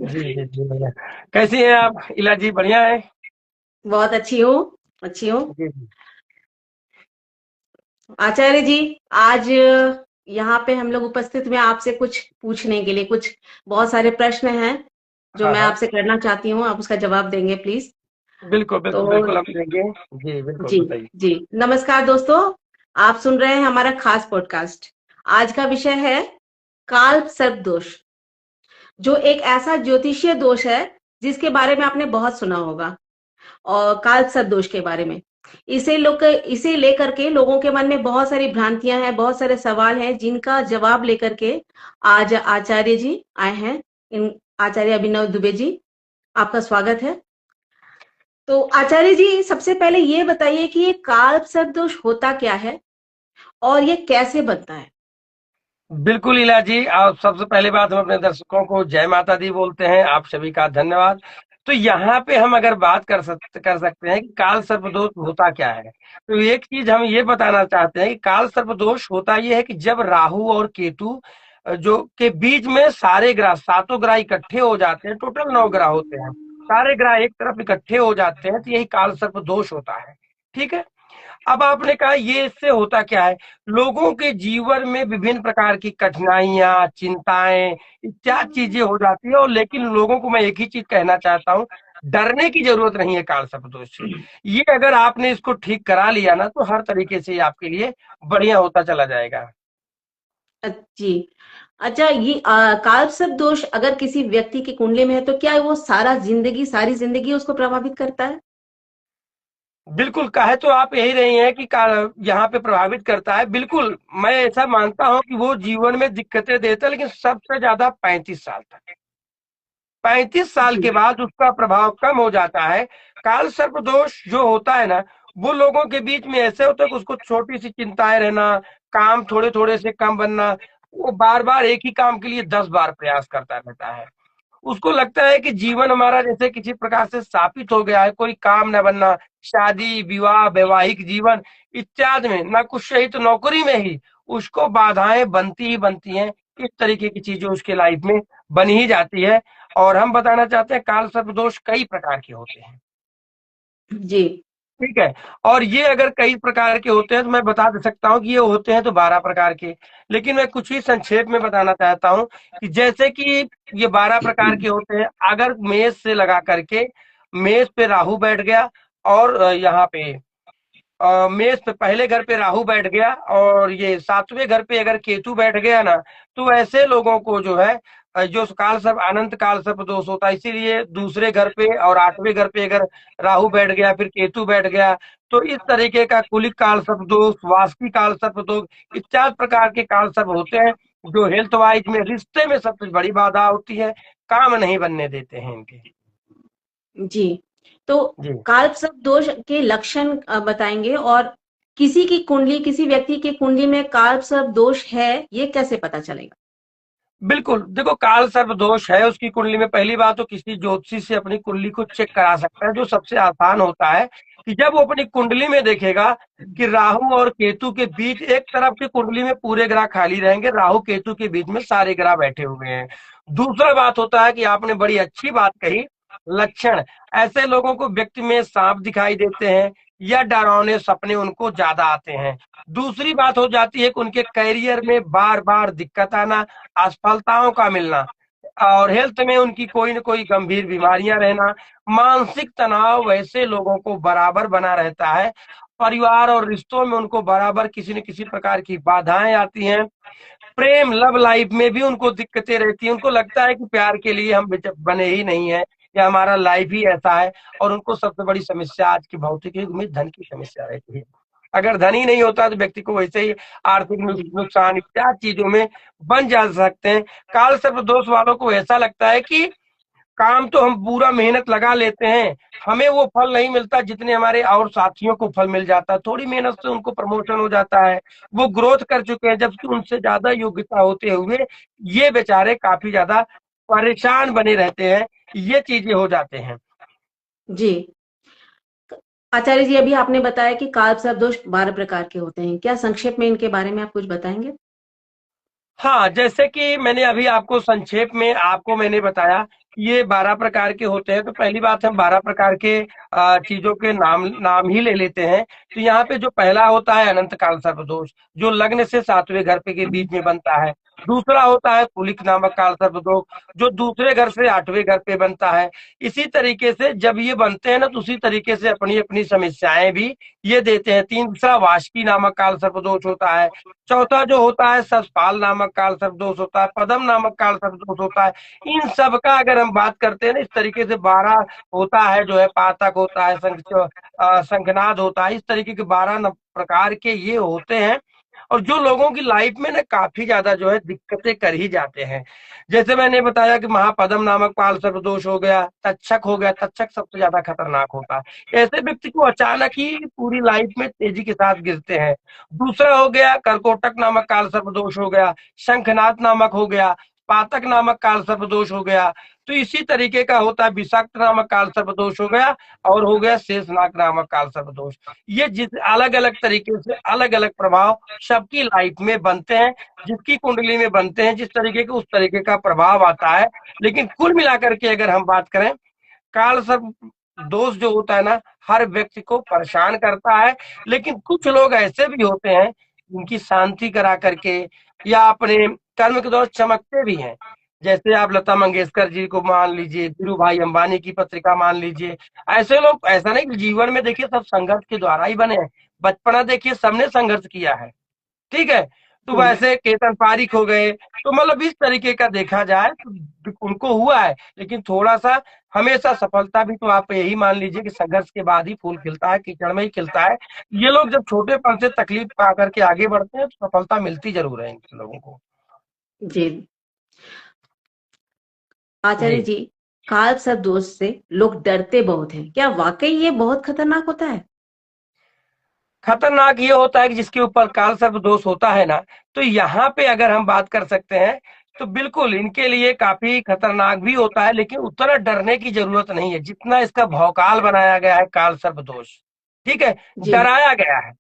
जी जी जी बढ़िया। कैसी हैं आप इला जी? बढ़िया है। बहुत अच्छी हूँ, अच्छी हूँ। जी जी। आचार्य जी, आज यहाँ पे हम लोग उपस्थित हुए आपसे कुछ पूछने के लिए। कुछ बहुत सारे प्रश्न हैं जो हाँ मैं हाँ। आपसे करना चाहती हूँ। आप उसका जवाब देंगे प्लीज। बिल्कुल तो बिल्कुल बिल्कुल हम देंगे। जी बिल्कुल जी, बताइए। जी। नमस्कार दोस्तों, आप सुन रहे हैं हमारा खास पॉडकास्ट। आज का विषय है काल सर्प दोष, जो एक ऐसा ज्योतिषीय दोष है जिसके बारे में आपने बहुत सुना होगा। और काल सदोष के बारे में, इसे लेकर के लोगों के मन में बहुत सारी भ्रांतियां हैं, बहुत सारे सवाल हैं जिनका जवाब लेकर के आज आचार्य जी आए हैं। इन आचार्य अभिनव दुबे जी, आपका स्वागत है। तो आचार्य जी, सबसे पहले ये बताइए कि ये काल सदोष होता क्या है और ये कैसे बनता है। बिल्कुल इला जी, आप सबसे पहली बात हम अपने दर्शकों को जय माता दी बोलते हैं। आप सभी का धन्यवाद। तो यहाँ पे हम अगर बात कर सकते हैं कि काल सर्प दोष होता क्या है, तो एक चीज हम ये बताना चाहते हैं कि काल सर्प दोष होता ये है कि जब राहु और केतु जो के बीच में सारे ग्रह, सातों ग्रह इकट्ठे हो जाते हैं। टोटल 9 ग्रह होते हैं। सारे ग्रह एक तरफ इकट्ठे हो जाते हैं, तो यही काल सर्प दोष होता है। ठीक है। अब आपने कहा ये इससे होता क्या है? लोगों के जीवन में विभिन्न प्रकार की कठिनाइयां, चिंताएं इत्यादि चीजें हो जाती है। और लेकिन लोगों को मैं एक ही चीज कहना चाहता हूँ, डरने की जरूरत नहीं है काल सर्पदोष से। ये अगर आपने इसको ठीक करा लिया ना, तो हर तरीके से ये आपके लिए बढ़िया होता चला जाएगा। जी। अच्छा, ये काल सर्प दोष अगर किसी व्यक्ति की कुंडली में है तो क्या वो सारी जिंदगी उसको प्रभावित करता है। बिल्कुल, कहे तो आप यही रही हैं कि यहाँ पे प्रभावित करता है। बिल्कुल, मैं ऐसा मानता हूँ कि वो जीवन में दिक्कतें देता है, लेकिन सबसे ज्यादा 35 साल तक। 35 साल जी। के बाद उसका प्रभाव कम हो जाता है। काल सर्प दोष जो होता है ना, वो लोगों के बीच में ऐसे होता है कि उसको छोटी सी चिंताएं रहना, काम थोड़े थोड़े से कम बनना, वो बार बार एक ही काम के लिए 10 बार प्रयास करता रहता है। उसको लगता है कि जीवन हमारा जैसे किसी प्रकार से शापित हो गया है, कोई काम न बनना, शादी विवाह वैवाहिक जीवन इत्यादि में ना कुछ सही तो नौकरी में ही उसको बाधाएं बनती ही बनती हैं। इस तरीके की चीजें उसके लाइफ में बन ही जाती है। और हम बताना चाहते हैं काल सर्प दोष कई प्रकार के होते हैं। जी। ठीक है। और ये अगर कई प्रकार के होते हैं तो मैं बता दे सकता हूँ कि ये होते हैं तो 12 प्रकार के। लेकिन मैं कुछ ही संक्षेप में बताना चाहता हूँ कि जैसे कि ये 12 प्रकार के होते हैं। अगर मेष से लगा करके मेष पे राहु बैठ गया, और यहाँ पे मेष पे पहले घर पे राहु बैठ गया, और ये 7वें घर पे अगर केतु बैठ गया ना, तो ऐसे लोगों को जो है जो काल सर्प अनंत काल सर्प दोष होता है। इसीलिए दूसरे घर पे और 8वें घर पे अगर राहु बैठ गया फिर केतु बैठ गया, तो इस तरीके का कुलिक काल सर्प दोष, वास्की काल सर्प दोष इत्यादि प्रकार के काल सर्प होते हैं, जो हेल्थ वाइज में, रिश्ते में सबसे बड़ी बाधा होती है। काम नहीं बनने देते हैं इनके। जी। तो जी कालसर्प दोष के लक्षण बताएंगे, और किसी व्यक्ति की कुंडली में कालसर्प दोष है, ये कैसे पता चलेगा। बिल्कुल, देखो काल सर्प दोष है उसकी कुंडली में, पहली बात तो किसी ज्योतिषी से अपनी कुंडली को चेक करा सकता है, जो सबसे आसान होता है कि जब वो अपनी कुंडली में देखेगा कि राहु और केतु के बीच एक तरफ की कुंडली में पूरे ग्रह खाली रहेंगे, राहु केतु के बीच में सारे ग्रह बैठे हुए हैं। दूसरा बात होता है कि आपने बड़ी अच्छी बात कही, लक्षण। ऐसे लोगों को व्यक्ति में सांप दिखाई देते हैं, या डरावने सपने उनको ज्यादा आते हैं। दूसरी बात हो जाती है कि उनके करियर में बार बार दिक्कत आना, असफलताओं का मिलना, और हेल्थ में उनकी कोई न कोई गंभीर बीमारियां रहना। मानसिक तनाव वैसे लोगों को बराबर बना रहता है। परिवार और रिश्तों में उनको बराबर किसी न किसी प्रकार की बाधाएं आती हैं। प्रेम लव लाइफ में भी उनको दिक्कतें रहती हैं। उनको लगता है कि प्यार के लिए हम बने ही नहीं है, या हमारा लाइफ ही ऐसा है। और उनको सबसे बड़ी समस्या आज की भौतिक युग में धन की समस्या रहती है। अगर धन ही नहीं होता तो व्यक्ति को वैसे ही आर्थिक जी। नुकसान इत्यादि चीजों में बन जा सकते हैं। काल सर्प दोष वालों को ऐसा लगता है कि काम तो हम पूरा मेहनत लगा लेते हैं, हमें वो फल नहीं मिलता जितने हमारे और साथियों को फल मिल जाता है। थोड़ी मेहनत से उनको प्रमोशन हो जाता है, वो ग्रोथ कर चुके हैं, जबकि उनसे ज्यादा योग्यता होते हुए ये बेचारे काफी ज्यादा परेशान बने रहते हैं। ये चीजें हो जाते हैं। जी। आचार्य जी, अभी आपने बताया कि कालसर्प दोष 12 प्रकार के होते हैं। क्या संक्षेप में इनके बारे में आप कुछ बताएंगे। हाँ, जैसे कि मैंने अभी आपको संक्षेप में आपको मैंने बताया ये 12 प्रकार के होते हैं। तो पहली बात, हम 12 प्रकार के चीजों के नाम नाम ही ले लेते हैं। तो यहाँ पे जो पहला होता है अनंत काल सर्पदोष, जो लग्न से 7वें घर पे के बीच में बनता है। दूसरा होता है कुलिक नामक काल सर्पदोष, जो दूसरे घर से 8वें घर पे बनता है। इसी तरीके से जब ये बनते हैं ना, तो उसी तरीके से अपनी अपनी समस्याएं भी ये देते हैं। तीसरा वाष्की नामक काल सर्पदोष होता है। चौथा जो होता है ससपाल नामक काल सर्पदोष होता है। पदम नामक काल सर्पदोष होता है। इन सब का अगर हम बात करते हैं ना, इस तरीके से 12 होता है, जो है पातक होता है, शंखनाद होता है। इस तरीके के 12 प्रकार के ये होते हैं। और जो लोगों की लाइफ में ना काफी ज्यादा जो है दिक्कतें कर ही जाते हैं। जैसे मैंने बताया कि महापदम नामक पाल सर्पदोष हो गया, तक्षक हो गया। तक्षक सबसे ज्यादा खतरनाक होता है। ऐसे व्यक्ति को अचानक ही पूरी लाइफ में तेजी के साथ गिरते हैं। दूसरा हो गया कर्कोटक नामक काल सर्पदोष हो गया, शंखनाद नामक हो गया, पातक नामक काल सर्पदोष हो गया। तो इसी तरीके का होता है विषाक्त नामक काल सर्पदोष हो गया, और हो गया शेषनाग नामक काल सर्पदोष। ये जिस अलग अलग तरीके से अलग अलग प्रभाव सबकी लाइफ में बनते हैं, जिसकी कुंडली में बनते हैं, जिस तरीके के उस तरीके का प्रभाव आता है। लेकिन कुल मिलाकर के अगर हम बात करें, काल सर्प दोष जो होता है ना, हर व्यक्ति को परेशान करता है। लेकिन कुछ लोग ऐसे भी होते हैं जिनकी शांति करा करके या अपने कर्म के द्वारा चमकते भी हैं। जैसे आप लता मंगेशकर जी को मान लीजिए, धीरू भाई अंबानी की पत्रिका मान लीजिए। ऐसे लोग, ऐसा नहीं कि जीवन में देखिए सब संघर्ष के द्वारा ही बने हैं। बचपना देखिए सबने संघर्ष किया है, ठीक है। तो जी वैसे केतन पारिक हो गए। तो मतलब इस तरीके का देखा जाए तो उनको हुआ है, लेकिन थोड़ा सा हमेशा सफलता भी तो आप यही मान लीजिए कि संघर्ष के बाद ही फूल खिलता है, कीचड़ में ही खिलता है। ये लोग जब छोटेपन से तकलीफ पा करके आगे बढ़ते हैं तो सफलता मिलती जरूर है इन लोगों को। जी आचार्य जी, जी, काल सर्प दोष से लोग डरते बहुत हैं, क्या वाकई ये बहुत खतरनाक होता है? खतरनाक ये होता है कि जिसके ऊपर काल सर्प दोष होता है ना, तो यहाँ पे अगर हम बात कर सकते हैं तो बिल्कुल इनके लिए काफी खतरनाक भी होता है। लेकिन उतना डरने की जरूरत नहीं है जितना इसका भौकाल बनाया गया है काल सर्प दोष, ठीक है। जी डराया गया है,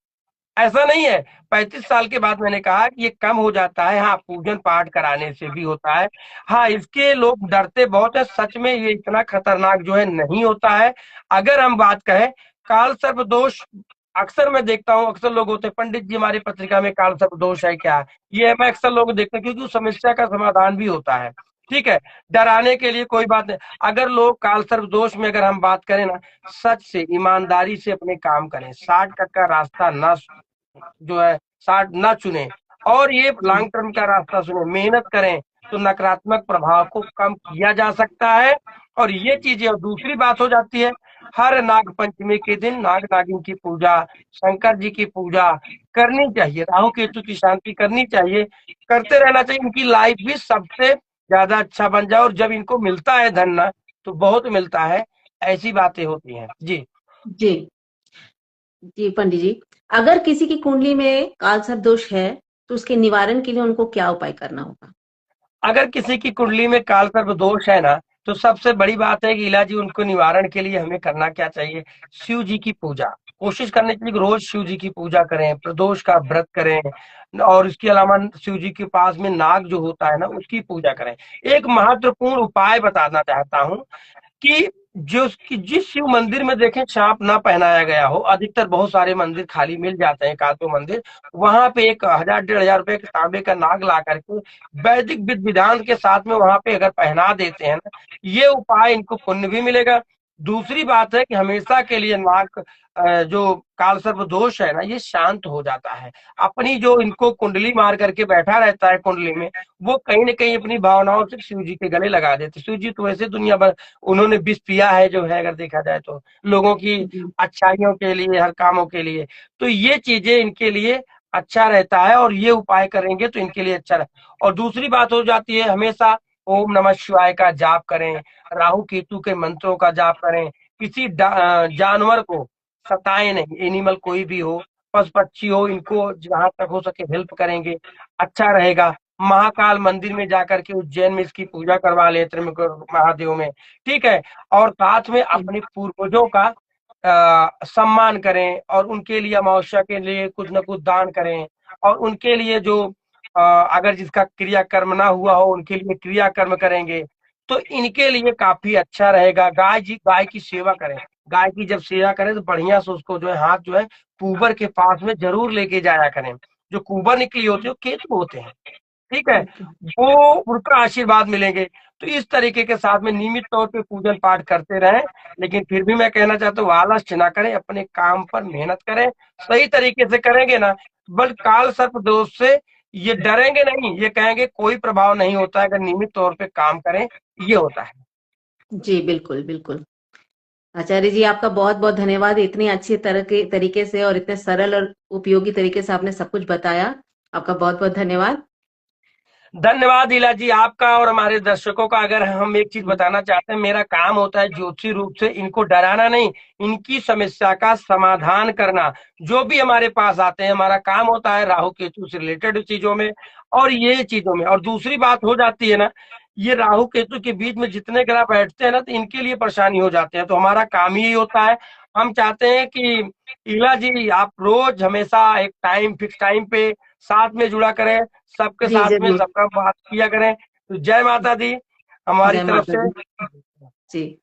ऐसा नहीं है। 35 साल के बाद मैंने कहा कि ये कम हो जाता है। हाँ, पूजन पाठ कराने से भी होता है। हाँ, इसके लोग डरते बहुत है। सच में ये इतना खतरनाक जो है नहीं होता है। अगर हम बात कहें काल सर्प दोष, अक्सर मैं देखता हूँ, अक्सर लोग होते हैं पंडित जी हमारी पत्रिका में काल सर्प दोष है क्या, ये मैं अक्सर लोग देखते हैं, क्योंकि उस समस्या का समाधान भी होता है, ठीक है। डराने के लिए कोई बात नहीं। अगर लोग काल सर्प दोष में अगर हम बात करें ना, सच से ईमानदारी से अपने काम करें, शॉर्टकट का रास्ता ना जो है साठ ना चुने, और ये जी लॉन्ग टर्म का रास्ता सुने, मेहनत करें, तो नकारात्मक प्रभाव को कम किया जा सकता है। और ये चीजें, और दूसरी बात हो जाती है, हर नाग पंचमी के दिन नाग नागिन की पूजा, शंकर जी की पूजा करनी चाहिए, राहु केतु की शांति करनी चाहिए, करते रहना चाहिए। इनकी लाइफ भी सबसे ज्यादा अच्छा बन जाए। और जब इनको मिलता है धन ना, तो बहुत मिलता है। ऐसी बातें होती हैं जी। जी जी पंडित जी, अगर किसी की कुंडली में काल सर्प दोष है तो उसके निवारण के लिए उनको क्या उपाय करना होगा? अगर किसी की कुंडली में काल सर्प दोष है ना, तो सबसे बड़ी बात है कि इलाजी उनको निवारण के लिए हमें करना क्या चाहिए, शिव जी की पूजा। कोशिश करनी चाहिए कि रोज शिव जी की पूजा करें, प्रदोष का व्रत करें, और इसके अलावा शिव जी के पास में नाग जो होता है ना, उसकी पूजा करें। एक महत्वपूर्ण उपाय बताना चाहता हूँ कि जिस शिव मंदिर में देखें चाप ना पहनाया गया हो, अधिकतर बहुत सारे मंदिर खाली मिल जाते हैं, कातो मंदिर, वहां पे 1,000 1,500 के तांबे का नाग ला करके वैदिक विधि विधान के साथ में वहां पे अगर पहना देते हैं ना, ये उपाय इनको पुण्य भी मिलेगा। दूसरी बात है कि हमेशा के लिए नाग जो काल सर्प दोष है ना, ये शांत हो जाता है। अपनी जो इनको कुंडली मार करके बैठा रहता है कुंडली में, वो कहीं ना कहीं अपनी भावनाओं से शिव जी के गले लगा देते। शिव जी तो वैसे दुनिया भर उन्होंने विष पिया है जो है, अगर देखा जाए तो लोगों की जी अच्छाइयों के लिए, हर कामों के लिए। तो ये चीजें इनके लिए अच्छा रहता है, और ये उपाय करेंगे तो इनके लिए अच्छा और दूसरी बात हो जाती है, हमेशा ओम नमः शिवाय का जाप करें, राहु केतु के मंत्रों का जाप करें। किसी जानवर को सताए नहीं, एनिमल कोई भी हो, पशु पक्षी हो, इनको जहां तक हो सके हेल्प करेंगे, अच्छा रहेगा। महाकाल मंदिर में जाकर के उज्जैन में इसकी पूजा करवा ले, त्र्यंबकेश्वर महादेव में, ठीक है। और साथ में जी अपने पूर्वजों का सम्मान करें, और उनके लिए अमावस्या के लिए कुछ न कुछ दान करें। और उनके लिए जो अगर जिसका क्रियाकर्म ना हुआ हो, उनके लिए क्रियाकर्म करेंगे। तो इनके लिए काफी अच्छा रहेगा। गाय की सेवा करें। गाय की जब सेवा करें तो बढ़िया से उसको जो है हाथ जो है कुबर के पास में जरूर लेके जाया करें। जो कुबर निकली होती है वो केतु होते हैं, ठीक है, ओके। वो उनका आशीर्वाद मिलेंगे। तो इस तरीके के साथ में नियमित तौर पे पूजन पाठ करते रहें। लेकिन फिर भी मैं कहना चाहता हूँ आलस ना करें, अपने काम पर मेहनत करें, सही तरीके से करेंगे ना, बल काल सर्प दोष से ये डरेंगे नहीं, ये कहेंगे कोई प्रभाव नहीं होता है अगर नियमित तौर पे काम करें, ये होता है। जी, बिल्कुल, बिल्कुल। आचार्य जी, आपका बहुत-बहुत धन्यवाद। इतनी अच्छी तरह के तरीके से और इतने सरल और उपयोगी तरीके से आपने सब कुछ बताया। आपका बहुत-बहुत धन्यवाद। धन्यवाद लीला जी आपका और हमारे दर्शकों का। अगर हम एक चीज बताना चाहते हैं, मेरा काम होता है ज्योतिषी रूप से इनको डराना नहीं, इनकी समस्या का समाधान करना। जो भी हमारे पास आते हैं हमारा काम होता है राहु केतु से रिलेटेड चीजों में और ये चीजों में। और दूसरी बात हो जाती है ना, ये राहु केतु के बीच में जितने ग्रह बैठते हैं ना तो इनके लिए परेशानी हो जाते हैं। तो हमारा काम ही यही होता है, हम चाहते हैं कि लीला जी आप रोज हमेशा एक टाइम फिक्स टाइम पे साथ में जुड़ा करें, सबके जी, साथ में ज़रूर। सबका बात किया करें। तो जय माता दी हमारी जय तरफ माता से। दी। जी।